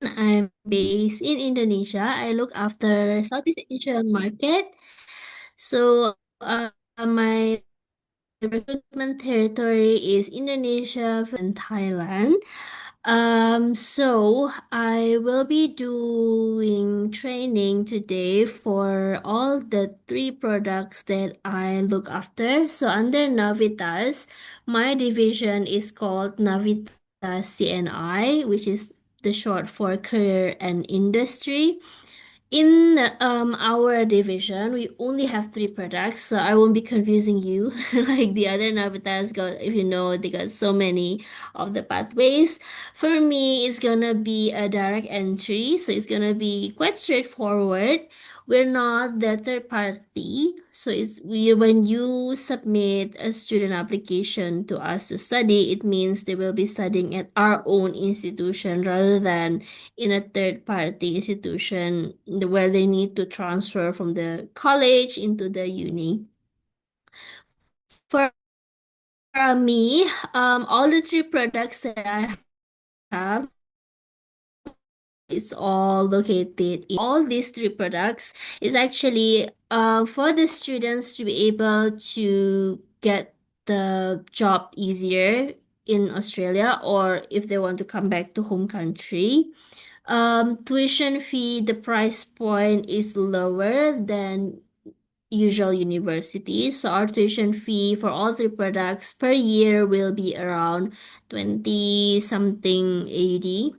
I'm based in Indonesia. I look after Southeast Asia market. So my recruitment territory is Indonesia, and Thailand. So I will be doing training today for all the three products that I look after. So under Navitas, my division is called Navitas CNI, which is the short for career and industry. In our division, we only have three products, so I won't be confusing you like the other Navitas got. If you know, they got so many of the pathways. For me, it's gonna be a direct entry, so it's gonna be quite straightforward. We're not the third party, so it's when you submit a student application to us to study, it means they will be studying at our own institution rather than in a third party institution where they need to transfer from the college into the uni. For me, all the three products that I have, it's all located in all these three products is actually for the students to be able to get the job easier in Australia, or if they want to come back to home country. Tuition fee, the price point is lower than usual university. So our tuition fee for all three products per year will be around 20 something 80,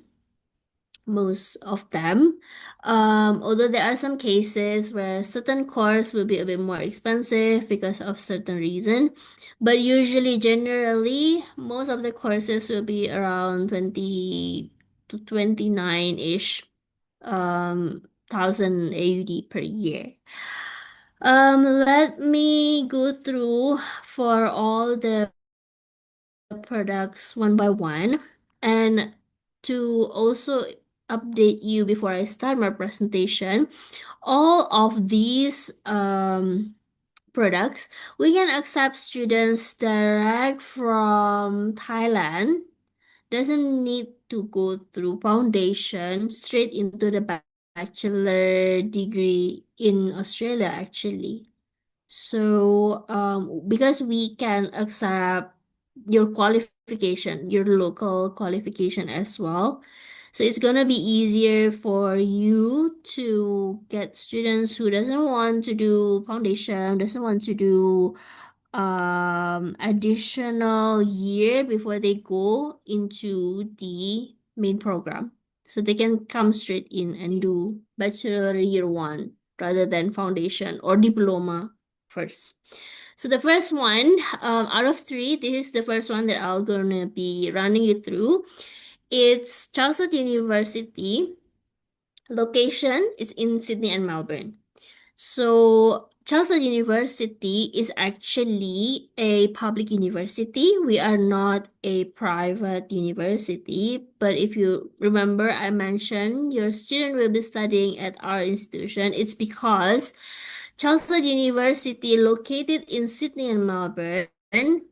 most of them. Although there are some cases where certain course will be a bit more expensive because of certain reason, but usually, generally, most of the courses will be around 20 to 29-ish thousand AUD per year. Let me go through for all the products one by one. And to also update you before I start my presentation, all of these products, we can accept students direct from Thailand. Doesn't need to go through foundation, straight into the bachelor degree in Australia, actually. So, because we can accept your qualification, your local qualification as well. So it's gonna be easier for you to get students who doesn't want to do foundation, doesn't want to do additional year before they go into the main program. So they can come straight in and do bachelor year one rather than foundation or diploma first. So the first one, out of three, this is the first one that I'm gonna be running you through. It's Charles University. Location is in Sydney and Melbourne. So, Charles University is actually a public university. We are not a private university. But if you remember, I mentioned your student will be studying at our institution. It's because Charles University, located in Sydney and Melbourne,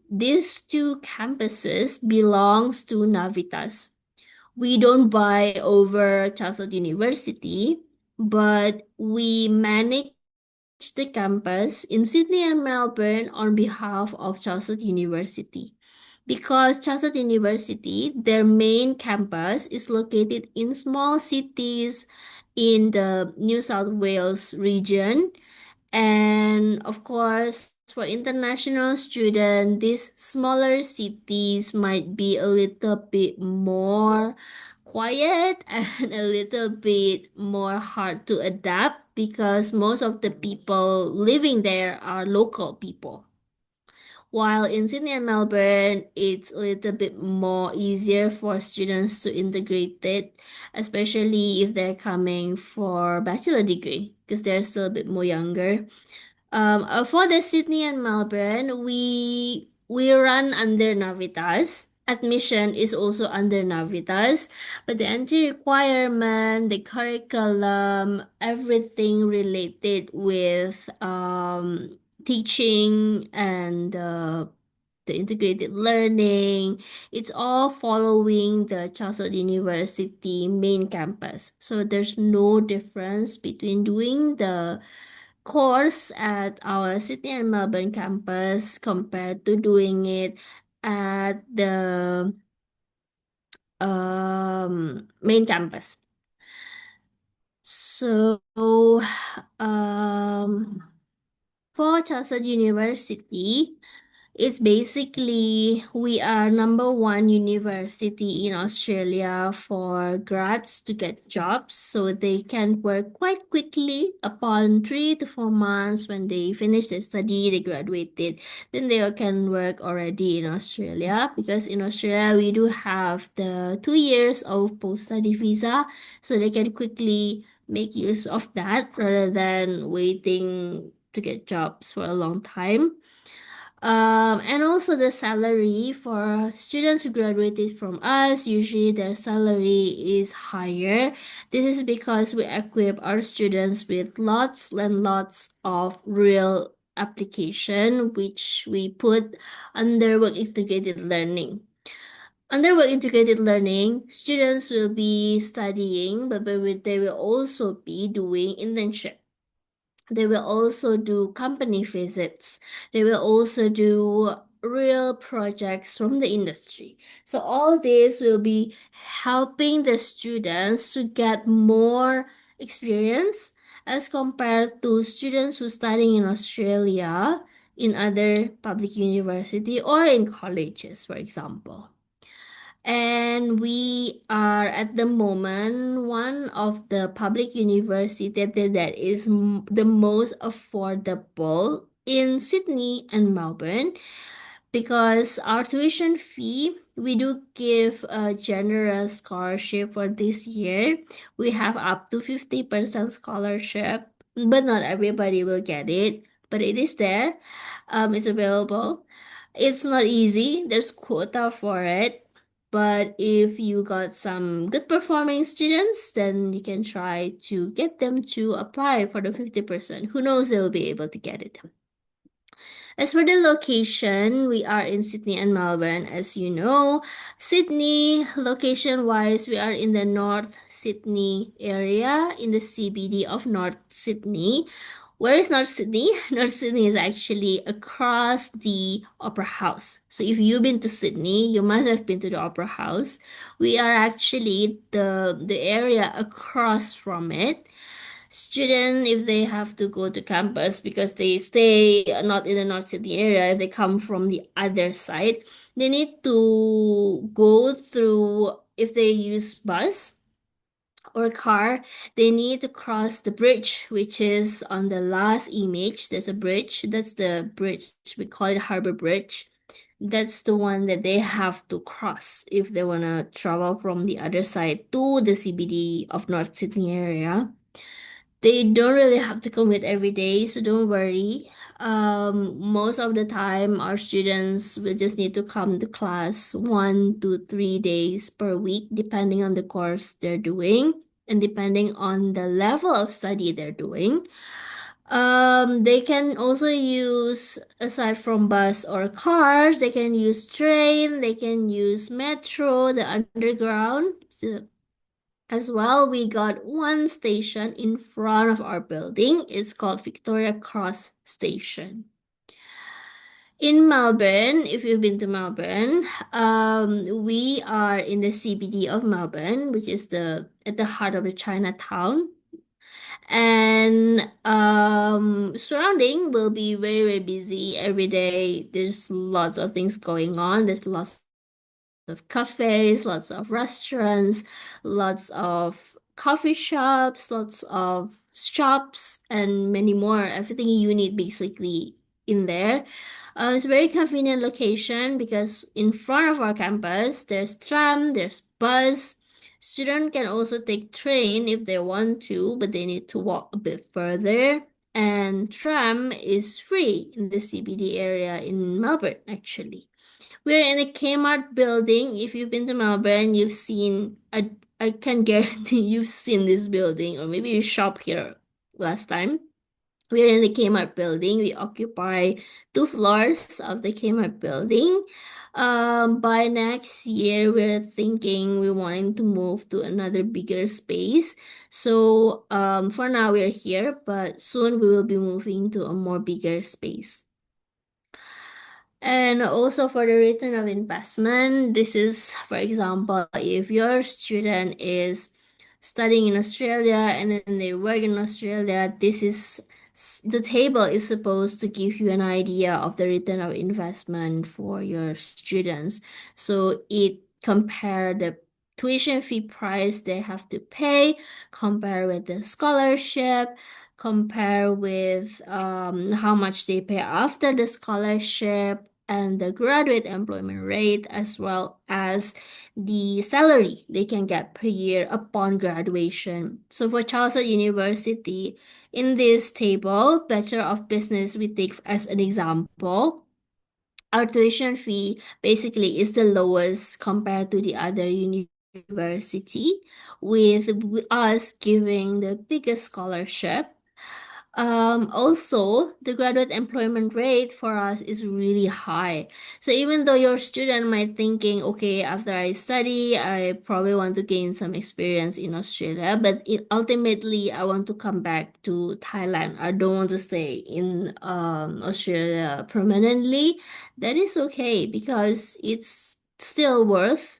these two campuses belongs to Navitas. We don't buy over Charles University, but we manage the campus in Sydney and Melbourne on behalf of Charles University. Because Charles University, their main campus is located in small cities in the New South Wales region, and of course, for international students, these smaller cities might be a little bit more quiet and a little bit more hard to adapt because most of the people living there are local people. While in Sydney and Melbourne, it's a little bit more easier for students to integrate it, especially if they're coming for bachelor degree because they're still a bit more younger. For the Sydney and Melbourne, we run under Navitas. Admission is also under Navitas, but the entry requirement, the curriculum, everything related with teaching and the integrated learning. It's all following the Changsha University main campus. So there's no difference between doing the course at our Sydney and Melbourne campus compared to doing it at the main campus. So, for Changsha University, it's basically we are number one university in Australia for grads to get jobs, so they can work quite quickly upon 3 to 4 months when they finish their study, they graduated, then they can work already in Australia because in Australia we do have the 2 years of post-study visa, so they can quickly make use of that rather than waiting to get jobs for a long time. And also the salary for students who graduated from us, usually their salary is higher. This is because we equip our students with lots and lots of real application, which we put under work integrated learning. Under work integrated learning, students will be studying, but they will also be doing internship. They will also do company visits. They will also do real projects from the industry. So all this will be helping the students to get more experience as compared to students who studying in Australia in other public university or in colleges, for example. And we are at the moment one of the public university that is the most affordable in Sydney and Melbourne because our tuition fee, we do give a generous scholarship for this year. We have up to 50% scholarship, but not everybody will get it, but it is there. It's available. It's not easy. There's quota for it. But if you got some good performing students, then you can try to get them to apply for the 50%. Who knows, they will be able to get it. As for the location, we are in Sydney and Melbourne, as you know. Sydney, location wise, we are in the North Sydney area, in the CBD of North Sydney. Where is North Sydney? North Sydney is actually across the Opera House. So if you've been to Sydney, you must have been to the Opera House. We are actually the area across from it. Student, if they have to go to campus because they stay not in the North Sydney area, if they come from the other side, they need to go through, if they use bus or car, they need to cross the bridge, which is on the last image. There's a bridge. That's the bridge. We call it Harbor Bridge. That's the one that they have to cross if they want to travel from the other side to the CBD of North Sydney area. They don't really have to commute every day, so don't worry. Most of the time, our students will just need to come to class 1 to 3 days per week, depending on the course they're doing and depending on the level of study they're doing. They can also use, aside from bus or cars, they can use train, they can use metro, the underground. So as well, we got one station in front of our building. It's called Victoria Cross Station. In Melbourne, if you've been to Melbourne, we are in the CBD of Melbourne, which is the at the heart of the Chinatown. And surrounding will be very, very busy every day. There's lots of things going on. There's lots of cafes, lots of restaurants, lots of coffee shops, lots of shops, and many more. Everything you need basically in there. It's a very convenient location because in front of our campus, there's tram, there's bus. Student can also take train if they want to, but they need to walk a bit further. And tram is free in the CBD area in Melbourne, actually. We're in a Kmart building. If you've been to Melbourne, you've seen, I can guarantee you've seen this building, or maybe you shop here last time. We're in the Kmart building. We occupy 2 floors of the Kmart building. By next year, we're thinking we wanting to move to another bigger space. So for now, we're here, but soon we will be moving to a more bigger space. And also for the return of investment, this is, for example, if your student is studying in Australia and then they work in Australia, the table is supposed to give you an idea of the return of investment for your students. So it compare the tuition fee price they have to pay, compare with the scholarship, compare with how much they pay after the scholarship, and the graduate employment rate, as well as the salary they can get per year upon graduation. So for Charles University, in this table, Bachelor of Business, we take as an example. Our tuition fee basically is the lowest compared to the other university, with us giving the biggest scholarship. Also, the graduate employment rate for us is really high. So even though your student might thinking, okay, after I study, I probably want to gain some experience in Australia, but ultimately I want to come back to Thailand. I don't want to stay in Australia permanently. That is okay because it's still worth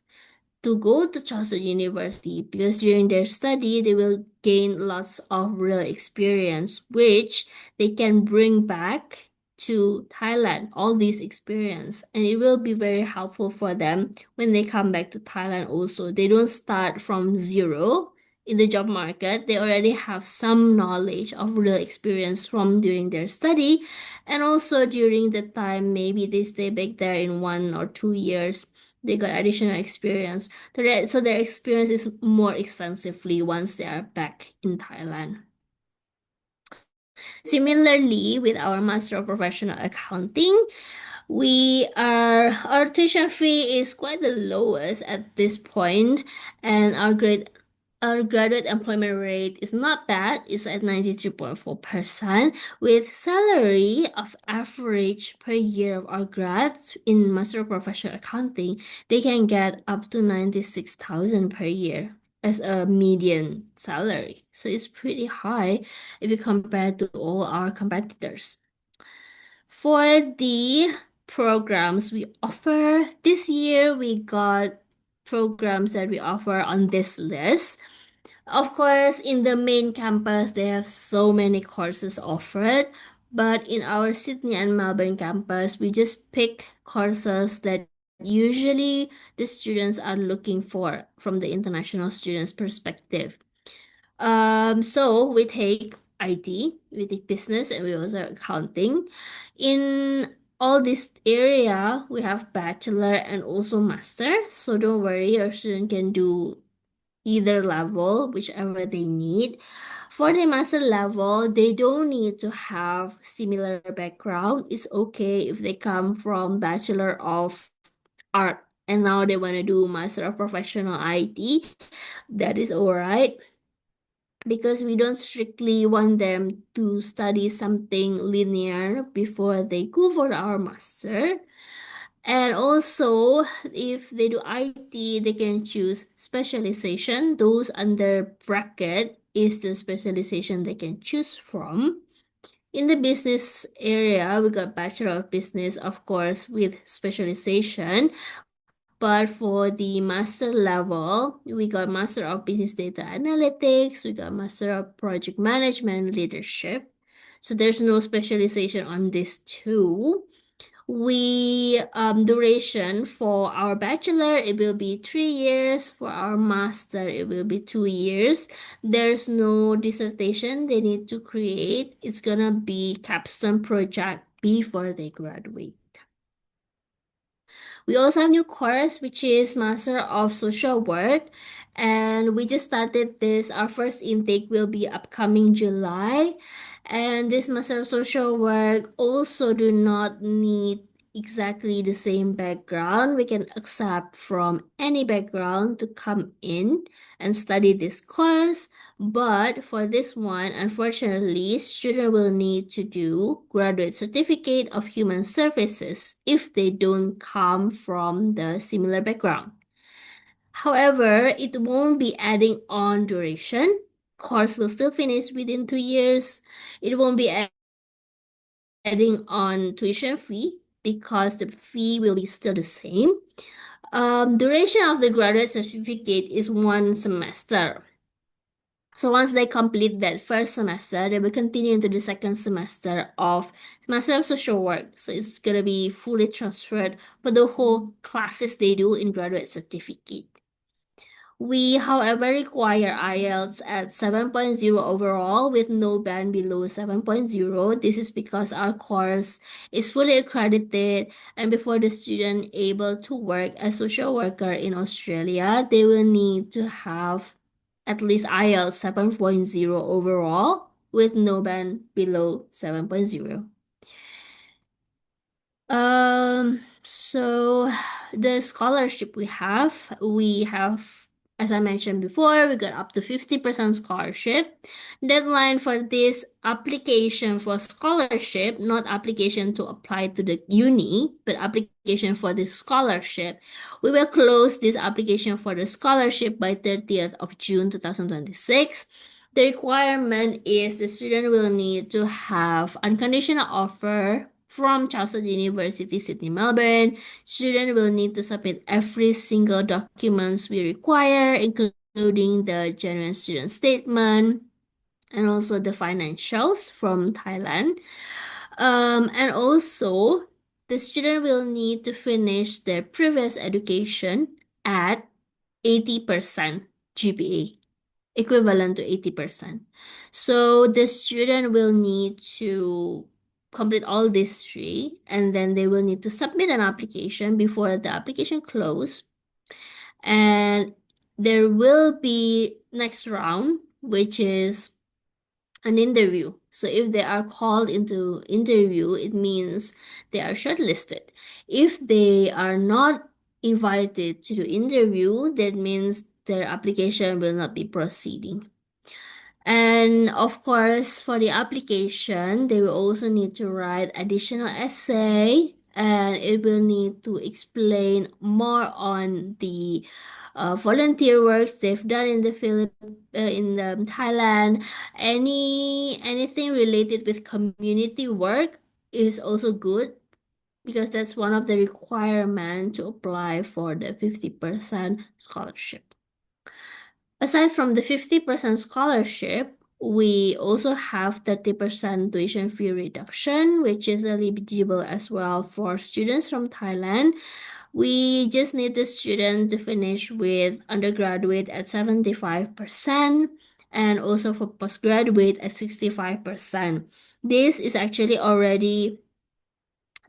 to go to Chaucer University because during their study they will gain lots of real experience which they can bring back to Thailand, all this experience, and it will be very helpful for them when they come back to Thailand also. They don't start from zero in the job market. They already have some knowledge of real experience from during their study, and also during the time maybe they stay back there in 1 or 2 years, they got additional experience. So their experience is more extensively once they are back in Thailand. Similarly, with our Master of Professional Accounting, our tuition fee is quite the lowest at this point, and our graduate employment rate is not bad. It's at 93.4%, with salary of average per year of our grads in Master of Professional Accounting, they can get up to 96,000 per year as a median salary. So it's pretty high if you compare to all our competitors. For the programs we offer, this year we got programs that we offer on this list. Of course, in the main campus, they have so many courses offered, but in our Sydney and Melbourne campus, we just pick courses that usually the students are looking for from the international students' perspective. So we take IT, we take business, and we also have accounting. In all this area, we have bachelor and also master. So don't worry, your student can do either level, whichever they need. For the master level, they don't need to have similar background. It's okay if they come from Bachelor of Art and now they want to do Master of Professional IT. That is all right because we don't strictly want them to study something linear before they go for our master. And also, if they do IT, they can choose specialization. Those under bracket is the specialization they can choose from. In the business area, we got Bachelor of Business, of course, with specialization. But for the master level, we got Master of Business Data Analytics, we got Master of Project Management and Leadership. So there's no specialization on this too. Duration for our bachelor, it will be 3 years. For our master, it will be 2 years. There's no dissertation they need to create. It's gonna be capstone project before they graduate. We also have new course, which is Master of Social Work. And we just started this. Our first intake will be upcoming July. And this Master of Social Work also do not need exactly the same background. We can accept from any background to come in and study this course. But for this one, unfortunately, student will need to do graduate certificate of human services if they don't come from the similar background. However, it won't be adding on duration. Course will still finish within 2 years. It won't be adding on tuition fee because the fee will be still the same. Duration of the graduate certificate is 1 semester. So once they complete that first semester, they will continue into the second semester of social work. So it's gonna be fully transferred for the whole classes they do in graduate certificate. We, however, require IELTS at 7.0 overall with no band below 7.0. This is because our course is fully accredited, and before the student able to work as social worker in Australia, they will need to have at least IELTS 7.0 overall with no band below 7.0. So the scholarship we have, as I mentioned before, we got up to 50% scholarship. Deadline for this application for scholarship, not application to apply to the uni, but application for the scholarship. We will close this application for the scholarship by 30th of June 2026. The requirement is the student will need to have unconditional offer from Chartered University, Sydney, Melbourne. Student will need to submit every single documents we require, including the genuine student statement and also the financials from Thailand. And also, the student will need to finish their previous education at 80% GPA, equivalent to 80%. So the student will need to complete all these three, and then they will need to submit an application before the application close. And there will be next round, which is an interview. So if they are called into interview, it means they are shortlisted. If they are not invited to the interview, that means their application will not be proceeding. And of course, for the application, they will also need to write additional essay, and it will need to explain more on the volunteer works they've done in the Thailand. Anything related with community work is also good because that's one of the requirements to apply for the 50% scholarship. Aside from the 50% scholarship, we also have 30% tuition fee reduction, which is eligible as well for students from Thailand. We just need the student to finish with undergraduate at 75% and also for postgraduate at 65%. This is actually already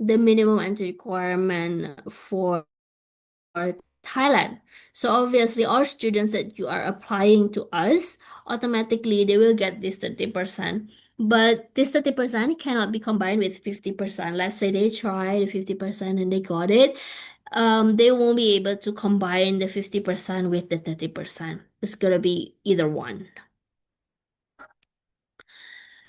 the minimum entry requirement for Thailand. So obviously, all students that you are applying to us, automatically they will get this 30%. But this 30% cannot be combined with 50%. Let's say they tried 50% and they got it. They won't be able to combine the 50% with the 30%. It's gonna be either one.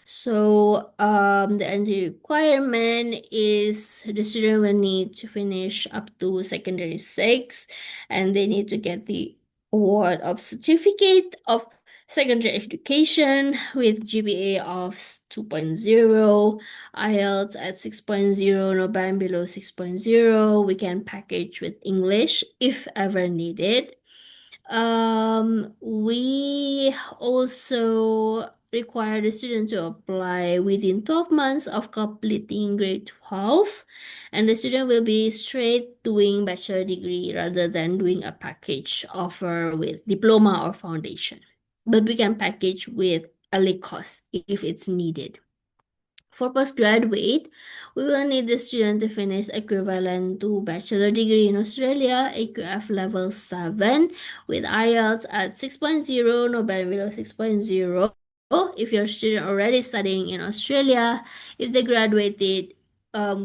So the entry requirement is the student will need to finish up to secondary 6, and they need to get the award of certificate of secondary education with GPA of 2.0, IELTS at 6.0, no band below 6.0. We can package with English if ever needed. We also require the student to apply within 12 months of completing grade 12, and the student will be straight doing bachelor degree rather than doing a package offer with diploma or foundation. But we can package with early course if it's needed. For postgraduate, we will need the student to finish equivalent to bachelor degree in Australia, AQF level 7, with IELTS at 6.0, no band below 6.0. If your student already studying in Australia, if they graduated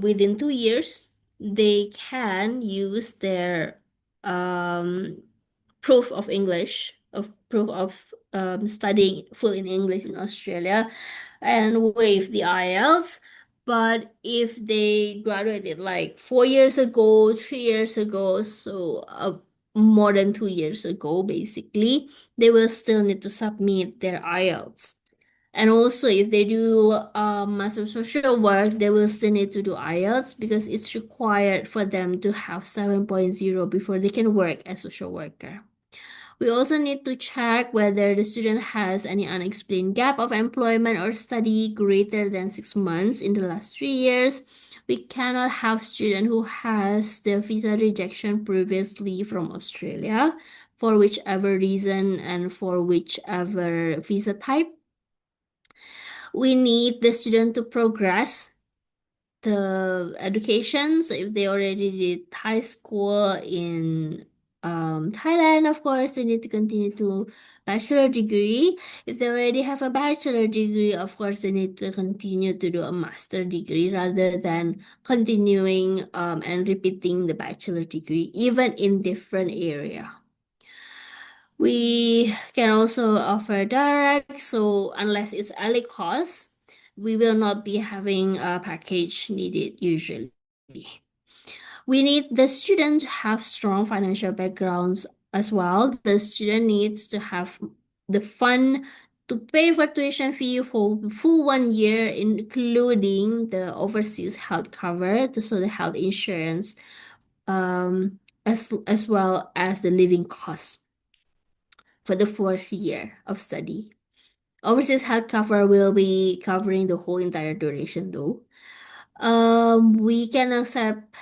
within 2 years, they can use their um, proof of English, of proof of studying full in English in Australia and waive the IELTS. But if they graduated like 4 years ago, 3 years ago, so more than 2 years ago, basically, they will still need to submit their IELTS. And also, if they do master social work, they will still need to do IELTS because it's required for them to have 7.0 before they can work as social worker. We also need to check whether the student has any unexplained gap of employment or study greater than 6 months in the last 3 years. We cannot have student who has the visa rejection previously from Australia for whichever reason and for whichever visa type. We need the student to progress the education. So if they already did high school in Thailand, of course, they need to continue to bachelor degree. If they already have a bachelor degree, of course, they need to continue to do a master degree rather than continuing and repeating the bachelor degree, even in different area. We can also offer direct, so unless it's early cost, we will not be having a package needed usually. We need the student to have strong financial backgrounds as well. The student needs to have the fund to pay for tuition fee for full 1 year, including the overseas health cover, so the health insurance, as well as the living costs for the fourth year of study. Overseas health cover will be covering the whole entire duration though. We can accept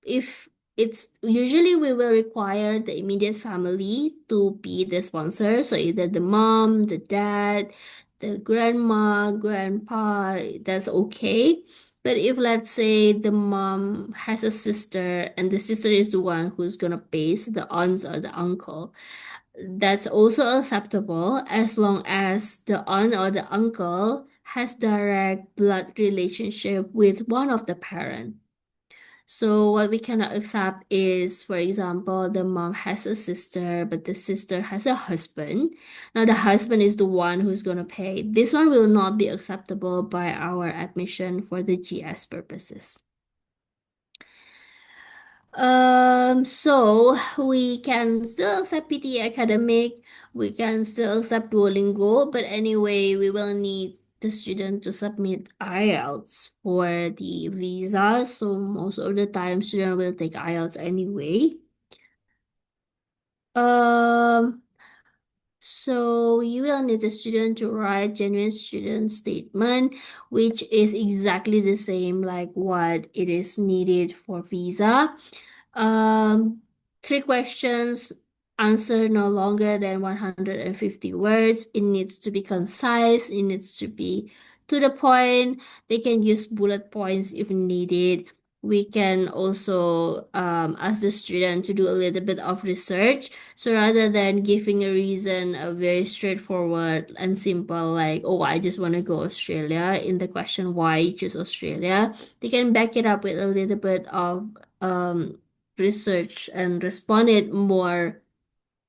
if it's usually we will require the immediate family to be the sponsor. So either the mom, the dad, the grandma, grandpa, that's okay. But if let's say the mom has a sister and the sister is the one who's gonna pay, so the aunts or the uncle, that's also acceptable as long as the aunt or the uncle has direct blood relationship with one of the parent. So what we cannot accept is, for example, the mom has a sister, but the sister has a husband. Now the husband is the one who's gonna pay. This one will not be acceptable by our admission for the GS purposes. So we can still accept PT Academic, we can still accept Duolingo, but anyway, we will need the student to submit IELTS for the visa. So most of the time, student will take IELTS anyway. Um, so you will need the student to write genuine student statement, which is exactly the same like what it is needed for visa. Um, 3 questions, answer no longer than 150 words. It needs to be concise. It needs to be to the point. They can use bullet points if needed. We can also ask the student to do a little bit of research. So rather than giving a reason, a very straightforward and simple, like, oh, I just want to go Australia, in the question why you choose Australia, they can back it up with a little bit of research and respond it more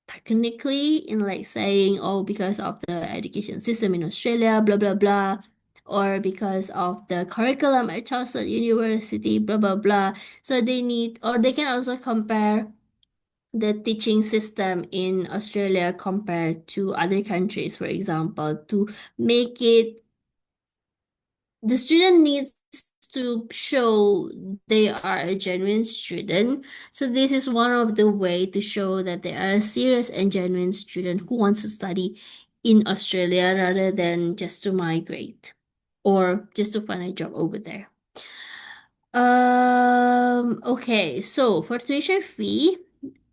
technically in like saying, oh, because of the education system in Australia, blah, blah, blah, or because of the curriculum at Chartered University, blah, blah, blah. So they need, or they can also compare the teaching system in Australia compared to other countries, for example, to make it the student needs to show they are a genuine student. So this is one of the way to show that they are a serious and genuine student who wants to study in Australia rather than just to migrate or just to find a job over there. Okay, so for tuition fee,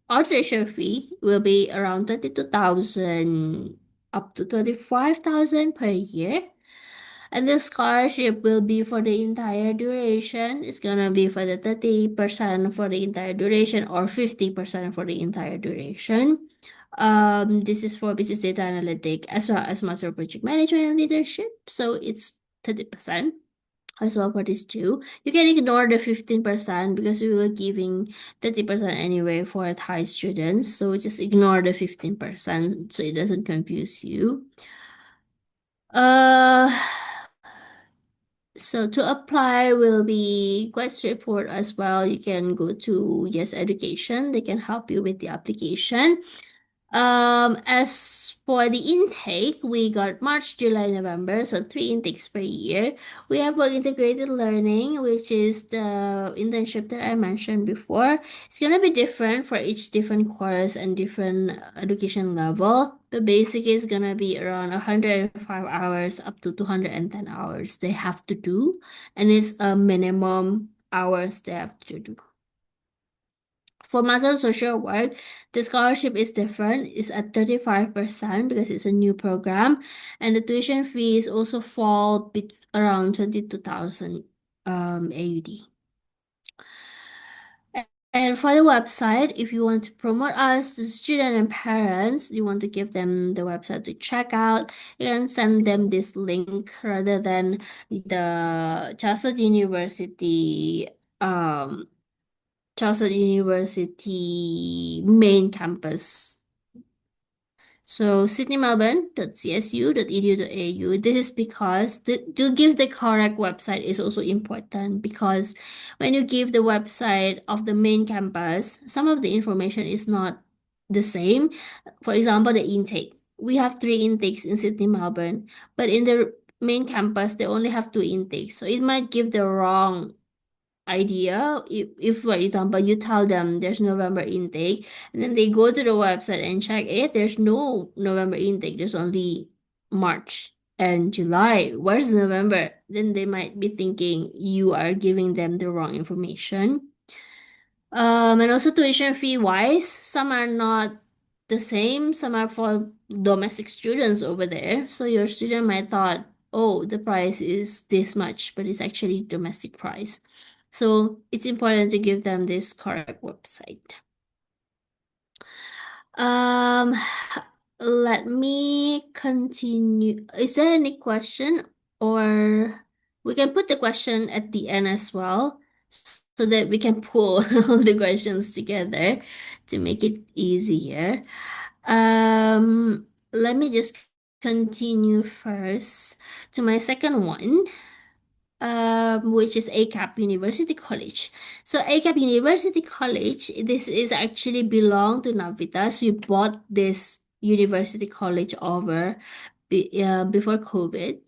our tuition fee will be around 22,000 up to 25,000 per year. And the scholarship will be for the entire duration. It's gonna be for the 30% for the entire duration or 50% for the entire duration. This is for business data analytic as well as master project management and leadership. So it's 30%. as well for this too. You can ignore the 15% because we were giving 30% anyway for Thai students. So just ignore the 15% so it doesn't confuse you. Uh, so to apply will be quite straightforward as well. You can go to Yes Education. They can help you with the application. As for the intake, we got March, July, November, so 3 intakes per year. We have work integrated learning, which is the internship that I mentioned before. It's gonna be different for each different course and different education level. The basic is gonna be around 105 hours up to 210 hours they have to do, and it's a minimum hours they have to do. For Master of Social Work, the scholarship is different. It's at 35% because it's a new program. And the tuition fees also fall around 22,000 AUD. And for the website, if you want to promote us to students and parents, you want to give them the website to check out, you can send them this link rather than the Chartered University Chartered University main campus. So sydneymelbourne.csu.edu.au. This is because to give the correct website is also important because when you give the website of the main campus, some of the information is not the same. For example, the intake. We have 3 intakes in Sydney, Melbourne, but in the main campus, they only have 2 intakes. So it might give the wrong idea if for example you tell them there's November intake and then they go to the website and check it, there's no November intake, there's only March and July, where's November? Then they might be thinking you are giving them the wrong information. And also tuition fee wise, some are not the same, some are for domestic students over there. So your student might thought, oh, the price is this much, but it's actually domestic price. So it's important to give them this correct website. Um, let me continue. Is there any question, or we can put the question at the end as well so that we can pull all the questions together to make it easier. Let me just continue first to my second one, which is ACAP University College. So ACAP University College, this is actually belong to Navitas. We bought this university college before COVID,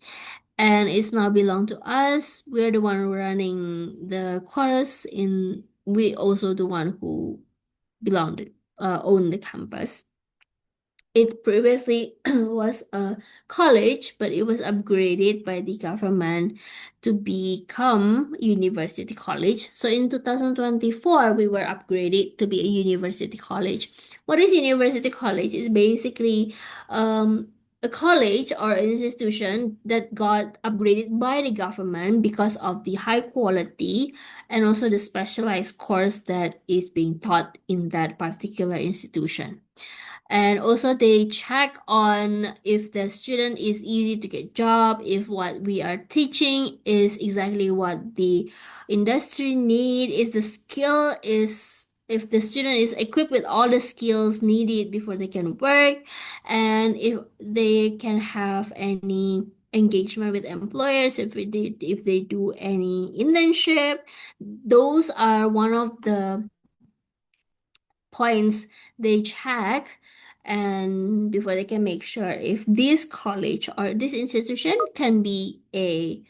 and it's now belong to us. We're the one running the course in. We also the one who belonged own the campus. It previously was a college, but it was upgraded by the government to become university college. So in 2024, we were upgraded to be a university college. What is university college? It's basically a college or an institution that got upgraded by the government because of the high quality and also the specialized course that is being taught in that particular institution. And also they check on if the student is easy to get job, if what we are teaching is exactly what the industry need, is the skill is if the student is equipped with all the skills needed before they can work, and if they can have any engagement with employers, if they do any internship. Those are one of the points they check, and before they can make sure if this college or this institution can be a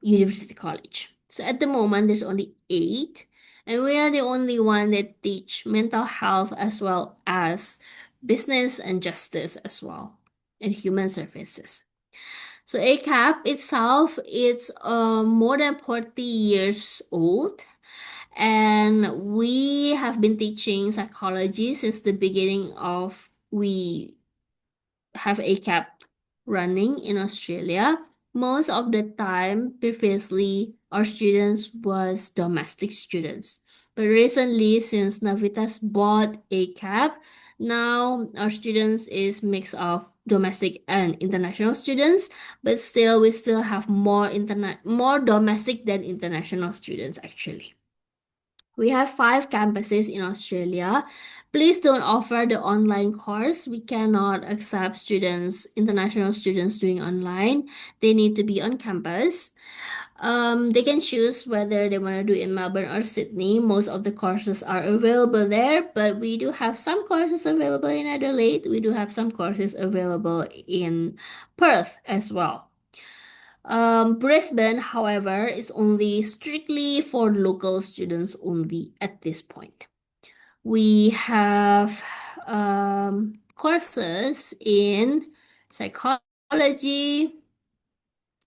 university college. So at the moment there's only 8, and we are the only one that teach mental health as well as business and justice as well, and human services. So ACAP itself, it's more than 40 years old, and we have been teaching psychology since the beginning of we have ACAP running in Australia. Most of the time, previously, our students was domestic students. But recently, since Navitas bought ACAP, now our students is mix of domestic and international students, but still we still have more domestic than international students actually. We have 5 campuses in Australia. Please don't offer the online course. We cannot accept students, international students doing online. They need to be on campus. They can choose whether they want to do in Melbourne or Sydney. Most of the courses are available there, but we do have some courses available in Adelaide. We do have some courses available in Perth as well. Brisbane, however, is only strictly for local students only at this point. We have courses in psychology,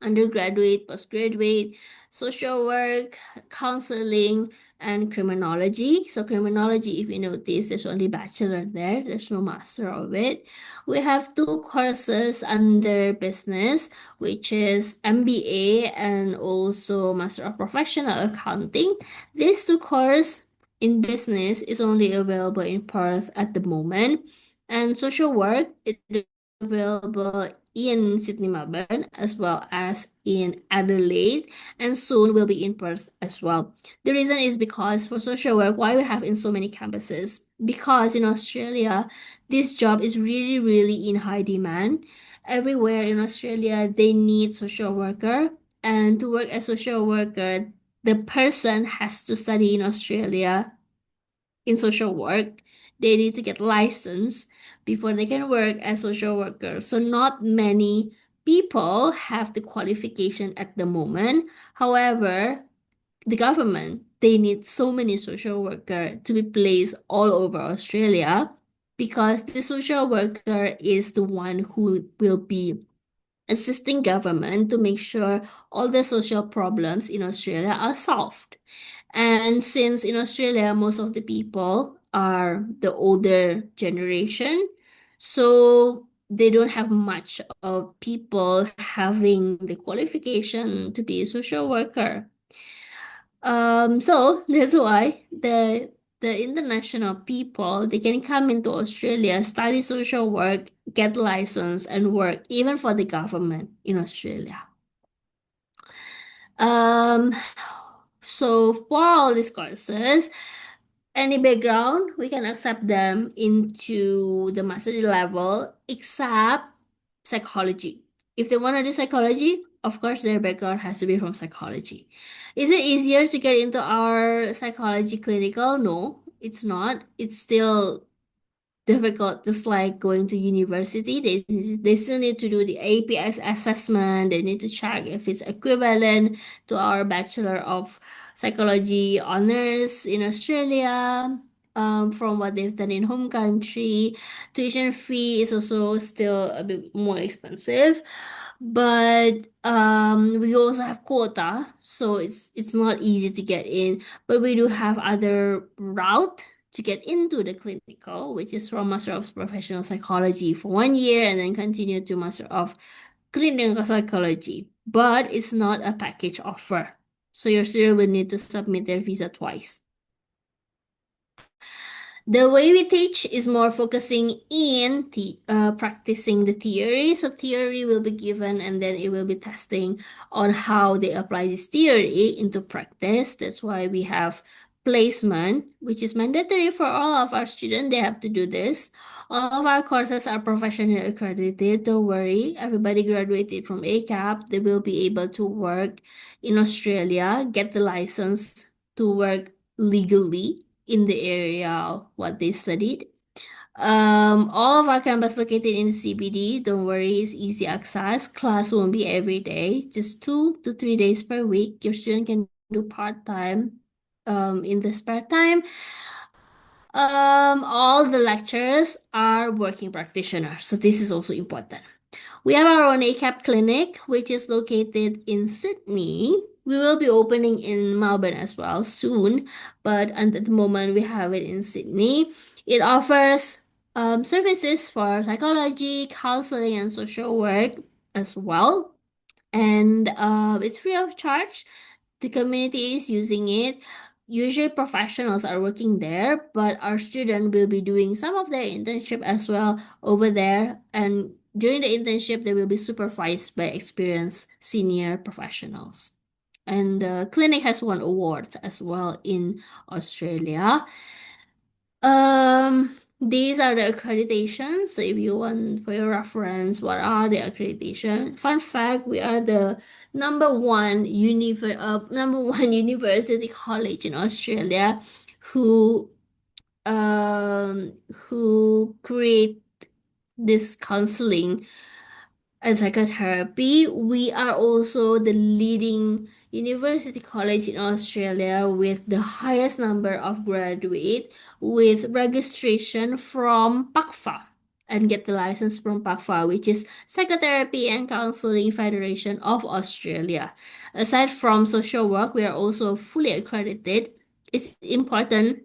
undergraduate, postgraduate, social work, counseling, and criminology. So criminology, if you notice, there's only bachelor there. There's no master of it. We have 2 courses under business, which is MBA and also Master of Professional Accounting. These 2 courses in business is only available in Perth at the moment. And social work is available in Sydney, Melbourne, as well as in Adelaide, and soon will be in Perth as well. The reason is because for social work, why we have in so many campuses? Because in Australia, this job is really, really in high demand. Everywhere in Australia, they need social worker, and to work as social worker, the person has to study in Australia in social work. They need to get licensed before they can work as social workers. So not many people have the qualification at the moment. However, the government, they need so many social worker to be placed all over Australia because the social worker is the one who will be assisting government to make sure all the social problems in Australia are solved. And since in Australia, most of the people are the older generation, so they don't have much of people having the qualification to be a social worker. So that's why the international people they can come into Australia, study social work, get license, and work even for the government in Australia. Um, so for all these courses, any background, we can accept them into the master's level, except psychology. If they want to do psychology, of course, their background has to be from psychology. Is it easier to get into our psychology clinical? No, it's not. It's still difficult, just like going to university. They still need to do the APS assessment. They need to check if it's equivalent to our Bachelor of Psychology honors in Australia. From what they've done in home country, tuition fee is also still a bit more expensive, but we also have quota, so it's not easy to get in. But we do have other route to get into the clinical, which is from Master of Professional Psychology for 1 year and then continue to Master of Clinical Psychology. But it's not a package offer. So your student will need to submit their visa twice. The way we teach is more focusing in practicing the theory. So theory will be given and then it will be testing on how they apply this theory into practice. That's why we have placement, which is mandatory for all of our students. They have to do this. All of our courses are professionally accredited. Don't worry, everybody graduated from ACAP. They will be able to work in Australia, get the license to work legally in the area what they studied. All of our campus located in CBD. Don't worry, it's easy access. Class won't be every day, just 2 to 3 days per week. Your student can do part-time in the spare time. All the lecturers are working practitioners, so this is also important. We have our own ACAP clinic, which is located in Sydney. We will be opening in Melbourne as well soon, but at the moment we have it in Sydney. It offers services for psychology, counseling, and social work as well. And it's free of charge. The community is using it. usually professionals are working there, but our student will be doing some of their internship as well over there. And during the internship, they will be supervised by experienced senior professionals. And the clinic has won awards as well in Australia. These are the accreditations. So if you want for your reference, what are the accreditation? Fun fact, we are the number one university college in Australia who who create this counseling and psychotherapy. We are also the leading university college in Australia with the highest number of graduate with registration from PACFA and get the license from PACFA, which is Psychotherapy and Counseling Federation of Australia. Aside from social work, we are also fully accredited. It's important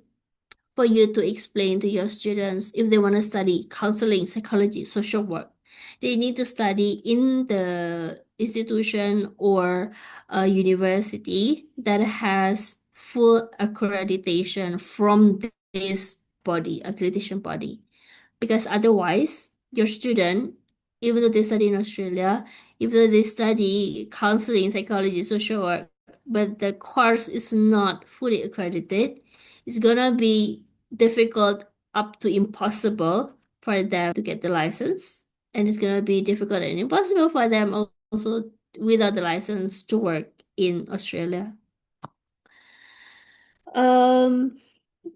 for you to explain to your students if they want to study counseling, psychology, social work. They need to study in the institution or a university that has full accreditation from this body, accreditation body. Because otherwise, your student, even though they study in Australia, even though they study counseling, psychology, social work, but the course is not fully accredited, it's gonna be difficult up to impossible for them to get the license. And it's gonna be difficult and impossible for them also without the license to work in Australia. Um,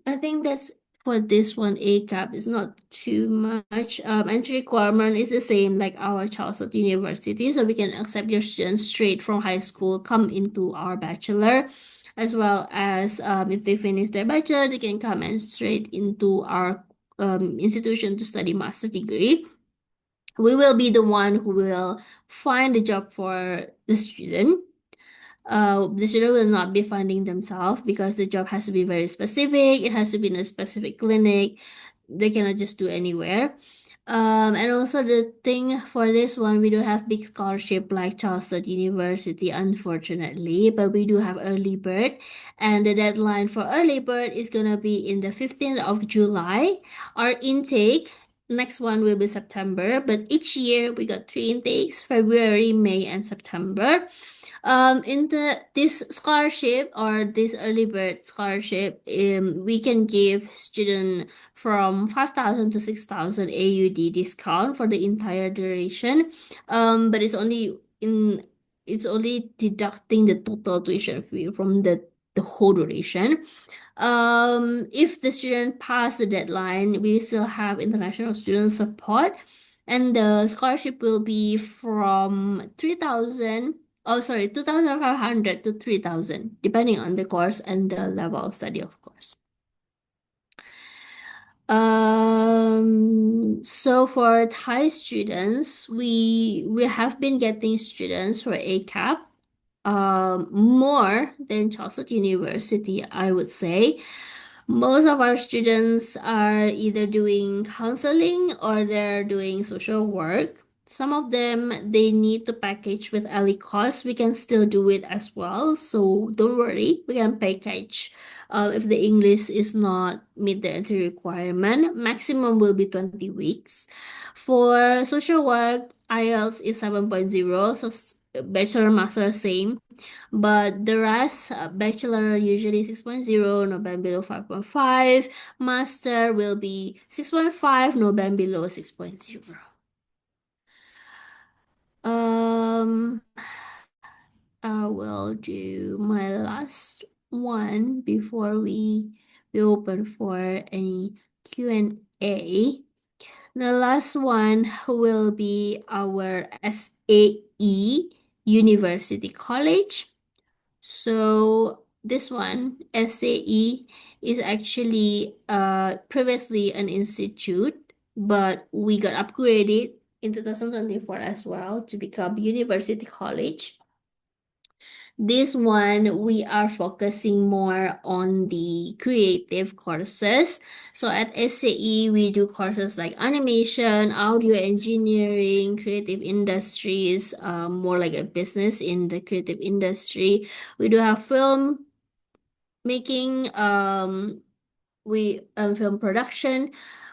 I think that's for this one. ACAP is not too much. Entry requirement is the same like our Charles University, so we can accept your students straight from high school come into our bachelor, as well as if they finish their bachelor, they can come and straight into our institution to study master degree. We will be the one who will find the job for the student. The student will not be finding themselves because the job has to be very specific. It has to be in a specific clinic. They cannot just do anywhere. And also the thing for this one, we don't have big scholarship like Charleston University, unfortunately, but we do have early bird, and the deadline for early bird is gonna be in the 15th of July. Our intake next one will be September, but each year we got three intakes: February, May, and September. In this scholarship or this early bird scholarship, we can give student from 5,000 to 6,000 AUD discount for the entire duration. But it's only deducting the total tuition fee from the whole duration. If the student pass the deadline, we still have international student support, and the scholarship will be from 3,000, oh sorry, 2,500 to 3,000, depending on the course and the level of study, of course. So for Thai students, we have been getting students for ACAP, more than Charles University, I would say. Most of our students are either doing counseling or they're doing social work. Some of them they need to package with course. We can still do it as well. So don't worry, we can package. If the English is not meet the entry requirement, maximum will be 20 weeks. For social work, IELTS is 7.0, so bachelor master same. But the rest, bachelor usually 6.0, no band below 5.5. Master will be 6.5, no band below 6.0. Um, I will do my last one before we open for any Q&A. The last one will be our SAE University College. So this one, SAE, is actually previously an institute, but we got upgraded in 2024 as well to become University College. This one, we are focusing more on the creative courses. So at SAE, we do courses like animation, audio engineering, creative industries, more like a business in the creative industry. We do have film making we film production.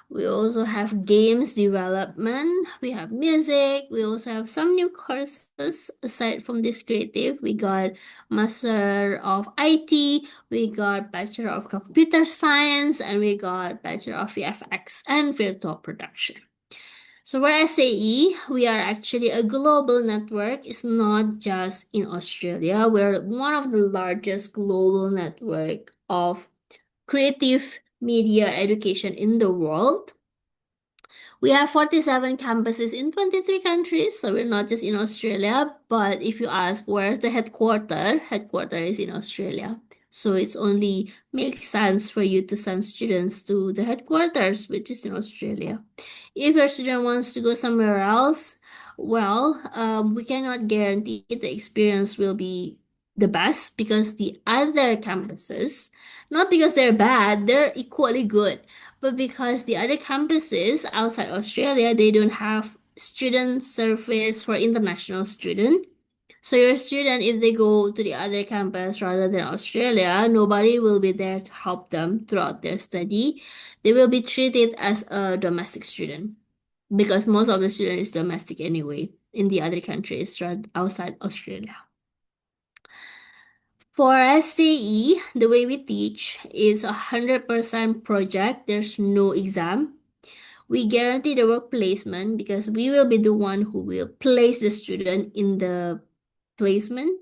We also have games development. We have music. We also have some new courses aside from this creative. We got Master of IT. We got Bachelor of Computer Science, and we got Bachelor of VFX and Virtual Production. So for SAE, we are actually a global network. It's not just in Australia. We're one of the largest global network of creative media education in the world. We have 47 campuses in 23 countries, so we're not just in Australia. But if you ask where's the headquarter is in Australia. So it's only makes sense for you to send students to the headquarters, which is in Australia. If your student wants to go somewhere else, well, we cannot guarantee the experience will be the best because the other campuses, not because they're bad, they're equally good, but because the other campuses outside Australia, they don't have student service for international student. So your student, if they go to the other campus rather than Australia, nobody will be there to help them throughout their study. They will be treated as a domestic student because most of the student is domestic anyway in the other countries outside Australia. For SAE, the way we teach is 100% project. There's no exam. We guarantee the work placement because we will be the one who will place the student in the placement.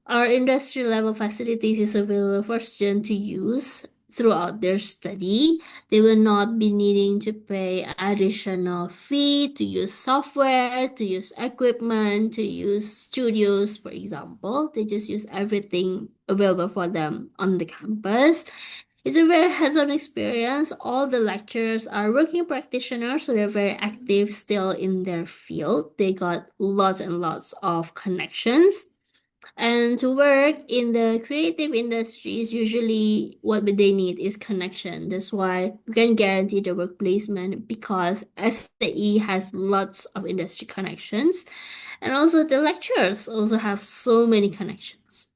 Our industry level facilities is available for students to use throughout their study. They will not be needing to pay additional fee to use software, to use equipment, to use studios, for example. They just use everything available for them on the campus. It's a very hands-on experience. All the lecturers are working practitioners, so they're very active still in their field. They got lots and lots of connections. And to work in the creative industries, usually what they need is connection. That's why we can guarantee the work placement because SAE has lots of industry connections. And also the lecturers also have so many connections.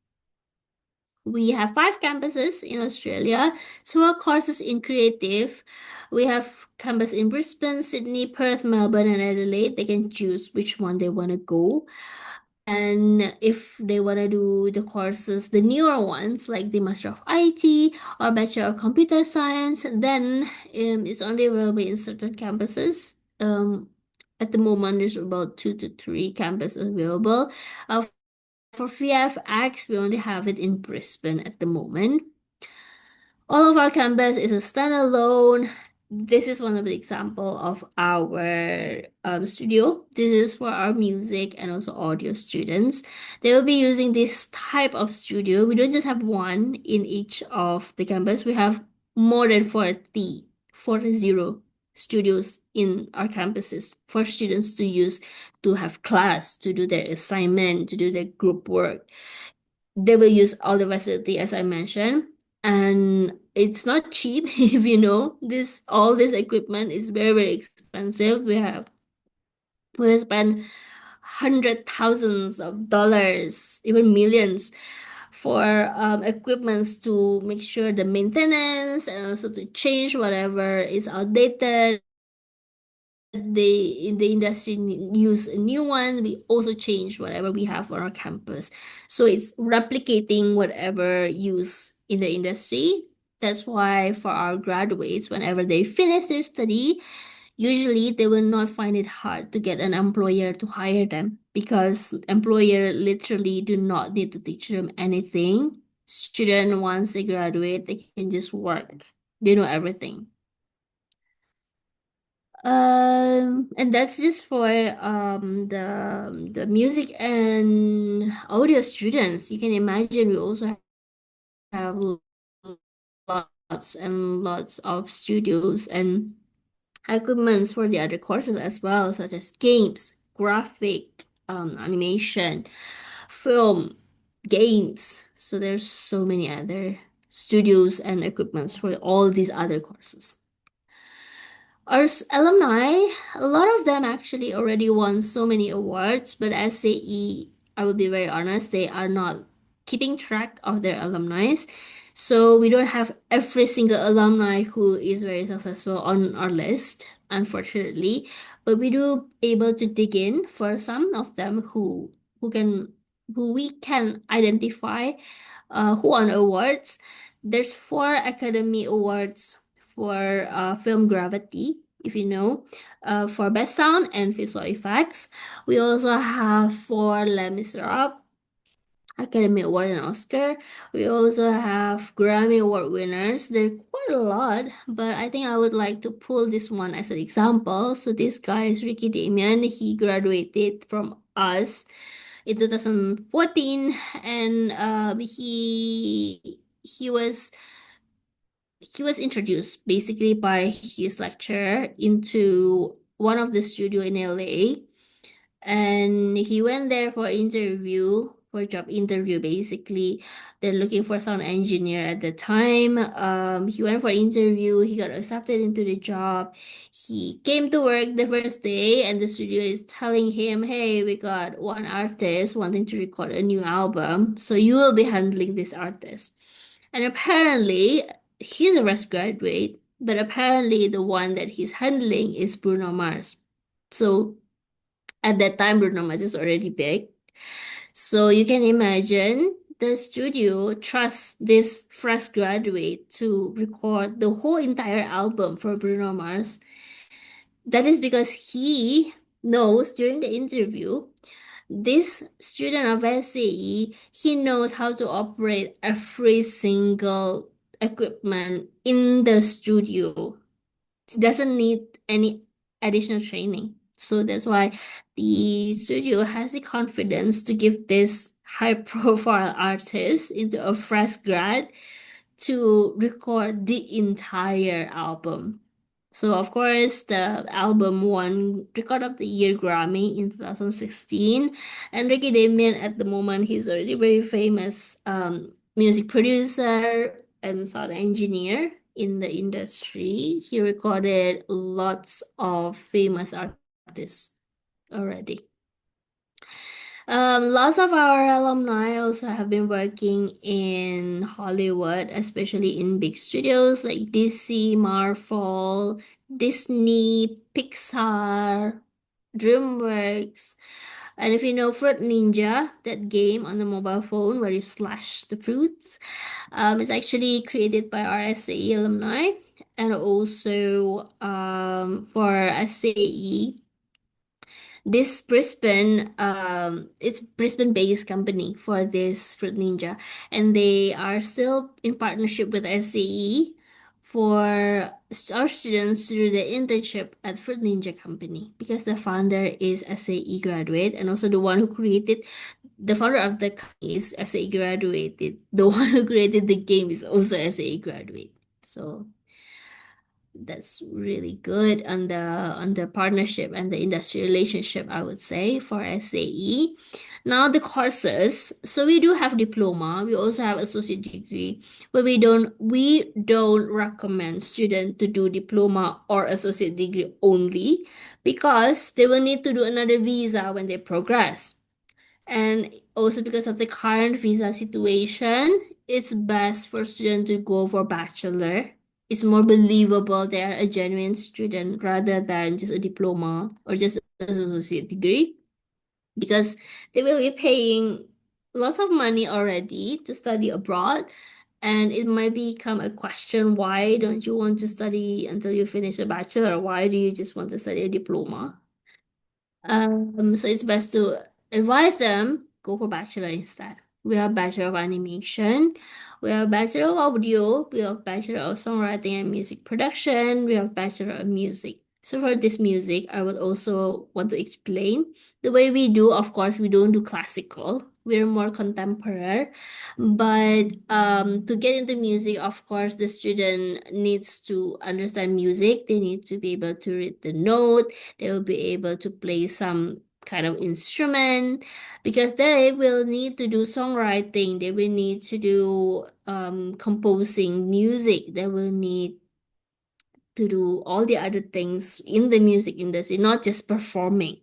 We have 5 campuses in Australia. So our courses in creative, we have campus in Brisbane, Sydney, Perth, Melbourne, and Adelaide. They can choose which one they want to go. And if they want to do the courses, the newer ones like the Master of IT or Bachelor of Computer Science, then it's only available in certain campuses. At the moment, there's about 2 to 3 campuses available. For VFX, we only have it in Brisbane at the moment. All of our campus is a standalone. This is one of the example of our studio. This is for our music and also audio students. They will be using this type of studio. We don't just have one in each of the campus. We have more than 40 studios in our campuses for students to use to have class, to do their assignment, to do their group work. They will use all the facility as I mentioned, and it's not cheap. If you know this, all this equipment is very, very expensive. We spend hundred thousands of dollars, even millions, for equipments to make sure the maintenance and also to change whatever is outdated. They in the industry use a new one. We also change whatever we have on our campus, so it's replicating whatever use in the industry. That's why for our graduates, whenever they finish their study, usually they will not find it hard to get an employer to hire them because employer literally do not need to teach them anything. Student, once they graduate, they can just work. They know everything. And that's just for the music and audio students. You can imagine we also have lots and lots of studios and equipments for the other courses as well, such as games, graphic, animation, film, games. So there's so many other studios and equipments for all these other courses. Our alumni, a lot of them actually already won so many awards, but SAE, I will be very honest, they are not keeping track of their alumni. So we don't have every single alumni who is very successful on our list, unfortunately, but we do able to dig in for some of them who can who we can identify who won awards. There's four Academy Awards for film Gravity, if you know, for best sound and visual effects. We also have for Les Miserables Academy Award and Oscar. We also have Grammy Award winners. There are quite a lot, but I think I would like to pull this one as an example. So this guy is Ricky Damian. He graduated from us in 2014, and he was introduced basically by his lecturer into one of the studio in LA, and he went there for interview, for job interview. Basically, they're looking for sound engineer at the time. He went for interview, he got accepted into the job. He came to work the first day, and the studio is telling him, hey, we got one artist wanting to record a new album, so you will be handling this artist. And apparently he's a fresh graduate, but apparently the one that he's handling is Bruno Mars. So at that time, Bruno Mars is already big. So you can imagine the studio trusts this fresh graduate to record the whole entire album for Bruno Mars. That is because he knows during the interview, this student of SAE, he knows how to operate every single equipment in the studio. Doesn't need any additional training. So that's why the studio has the confidence to give this high profile artist into a fresh grad to record the entire album. So of course the album won Record of the Year Grammy in 2016, and Ricky Damian at the moment he's already very famous music producer and sound engineer in the industry. He recorded lots of famous artists already. Lots of our alumni also have been working in Hollywood, especially in big studios like DC, Marvel, Disney, Pixar, DreamWorks. And if you know Fruit Ninja, that game on the mobile phone where you slash the fruits, it's actually created by our SAE alumni. And also for SAE, this it's Brisbane-based company for this Fruit Ninja, and they are still in partnership with SAE for our students to do the internship at Fruit Ninja company because the founder is SAE graduate, and also the founder of the company is SAE graduated. The one who created the game is also SAE graduate. So that's really good on the partnership and the industry relationship, I would say, for SAE. Now the courses. So we do have diploma. We also have associate degree, but we don't recommend students to do diploma or associate degree only because they will need to do another visa when they progress. And also because of the current visa situation, it's best for students to go for bachelor. It's more believable they're a genuine student rather than just a diploma or just an associate degree because they will be paying lots of money already to study abroad. And it might become a question, why don't you want to study until you finish a bachelor? Why do you just want to study a diploma? So it's best to advise them go for bachelor instead. We have Bachelor of Animation, we have Bachelor of Audio, we have Bachelor of Songwriting and Music Production, we have Bachelor of Music. So for this music, I would also want to explain the way we do. Of course, we don't do classical. We're more contemporary. But to get into music, of course, the student needs to understand music. They need to be able to read the note. They will be able to play some kind of instrument because they will need to do songwriting. They will need to do composing music. They will need to do all the other things in the music industry, not just performing.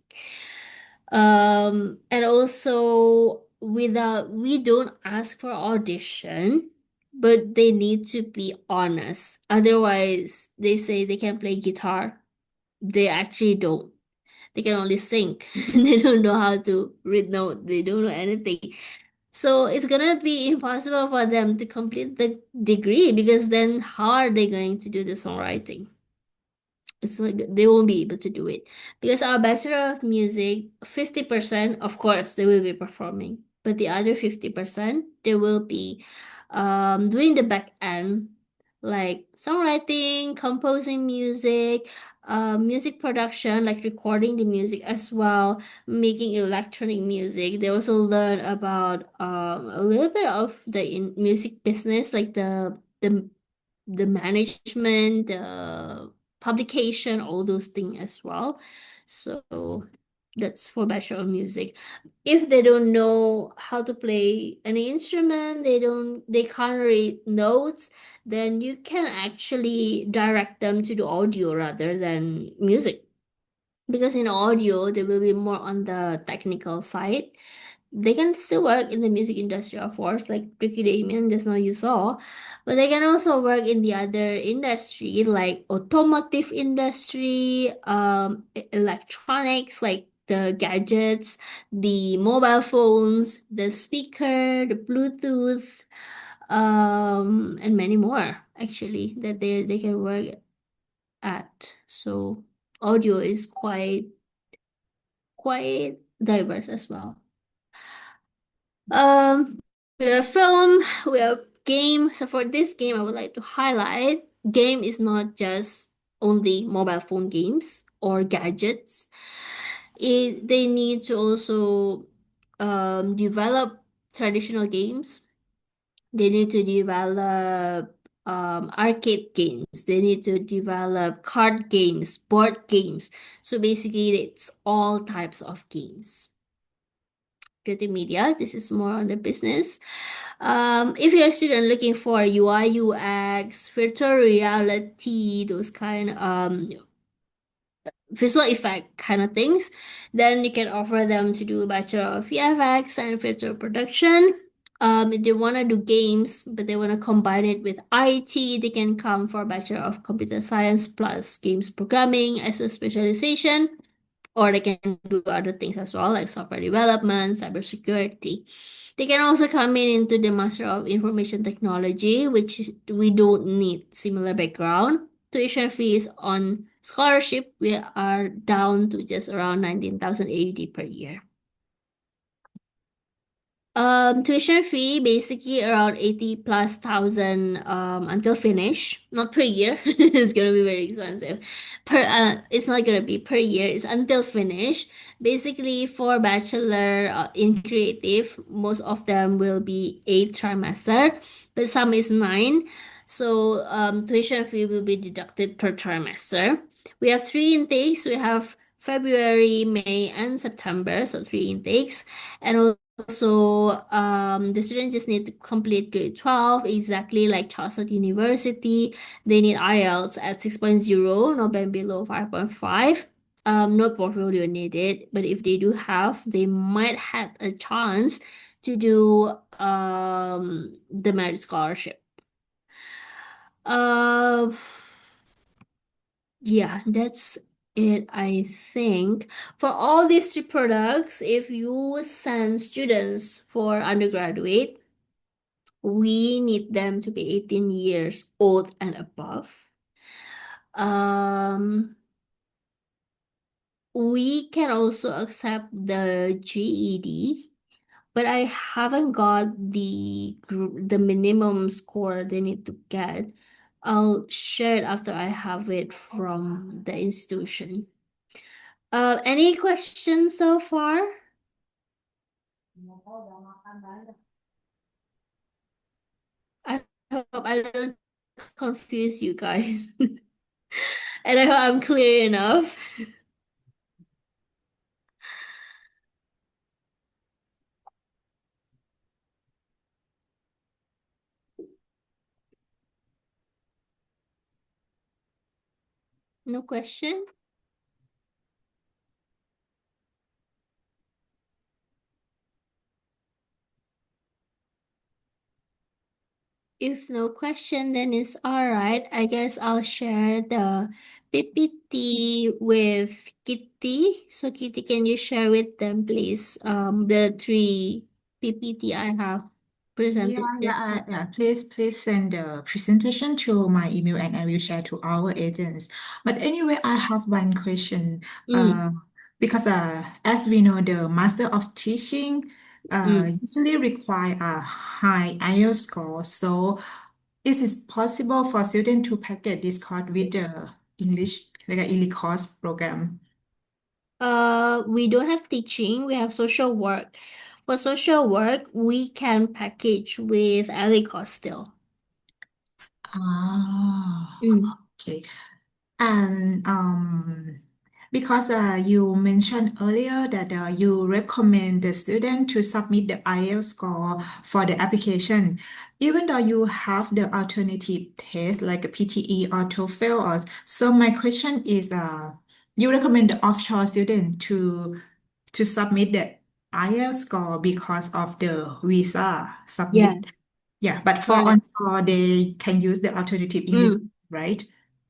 And also we don't ask for audition but they need to be honest. Otherwise, they say they can play guitar. They actually don't. They can only sing. They don't know how to read note. They don't know anything. So it's gonna be impossible for them to complete the degree because then how are they going to do the songwriting? It's like they won't be able to do it because our Bachelor of Music, 50%, of course, they will be performing, but the other 50%, they will be doing the back end, like songwriting, composing music, music production, like recording the music as well, making electronic music. They also learn about a little bit of the music business, like the management, the publication, all those things as well. So that's for Bachelor of Music. If they don't know how to play any instrument, they can't read notes, then you can actually direct them to the audio rather than music. Because in audio, they will be more on the technical side. They can still work in the music industry, of course, like Ricky Damien just now you saw, but they can also work in the other industry like automotive industry, electronics like the gadgets, the mobile phones, the speaker, the Bluetooth, and many more actually that they can work at. So audio is quite diverse as well. Um, we have film, we have game. So for this game, I would like to highlight game is not just only mobile phone games or gadgets. They need to also develop traditional games. They need to develop arcade games. They need to develop card games, board games. So basically, it's all types of games. Creative media. This is more on the business. If you're a student looking for UI, UX, virtual reality, those kind visual effect kind of things, then you can offer them to do a Bachelor of VFX and virtual production. If they want to do games, but they want to combine it with IT, they can come for Bachelor of Computer Science plus Games Programming as a specialization, or they can do other things as well, like software development, cybersecurity. They can also come in into the Master of Information Technology, which we don't need similar background. Tuition fees on scholarship, we are down to just around 19,000 AUD per year. Tuition fee basically around 80 plus thousand until finish, not per year. It's gonna be very expensive. It's not gonna be per year. It's until finish. Basically, for bachelor in creative, most of them will be 8 trimester, but some is 9. So tuition fee will be deducted per trimester. We have 3 intakes. We have February, May, and September. So 3 intakes, and also, the students just need to complete grade 12, exactly like Chartered University. They need IELTS at 6.0, not been below 5.5. No portfolio needed, but if they do have, they might have a chance to do the merit scholarship. Uh, yeah, that's it, I think. For all these 3 products, if you send students for undergraduate, we need them to be 18 years old and above. Um, we can also accept the GED, but I haven't got the minimum score they need to get. I'll share it after I have it from the institution. Any questions so far? I hope I don't confuse you guys. And I hope I'm clear enough. No question? If no question, then it's all right. I guess I'll share the PPT with Kitty. So Kitty, can you share with them, please? The three PPT I have Yeah, presented yeah, just now. please send the presentation to my email and I will share to our agents. But anyway, I have one question. Mm, Uh, because as we know, the Master of Teaching mm. usually require a high IELTS score. So is it possible for students to package this course with the English, like an English course program? We don't have teaching, we have social work. For social work, we can package with Alico still. Ah, Mm. okay. And because you mentioned earlier that you recommend the student to submit the IELTS score for the application, even though you have the alternative test like a PTE or TOEFL. So my question is, you recommend the offshore student to submit the IELTS score because of the visa Yeah, submit. Yeah, but for correct. onshore, they can use the alternative English, Mm. right?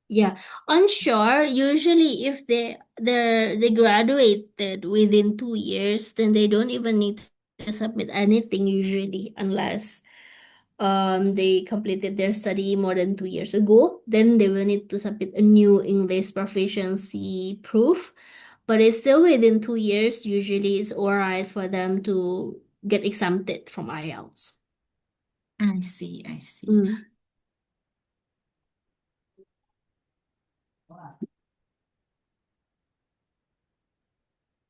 Yeah, onshore, usually if they graduated within 2 years, then they don't even need to submit anything usually unless they completed their study more than 2 years ago. Then they will need to submit a new English proficiency proof. But it's still within 2 years, usually it's alright for them to get exempted from IELTS. I see, I see. Mm.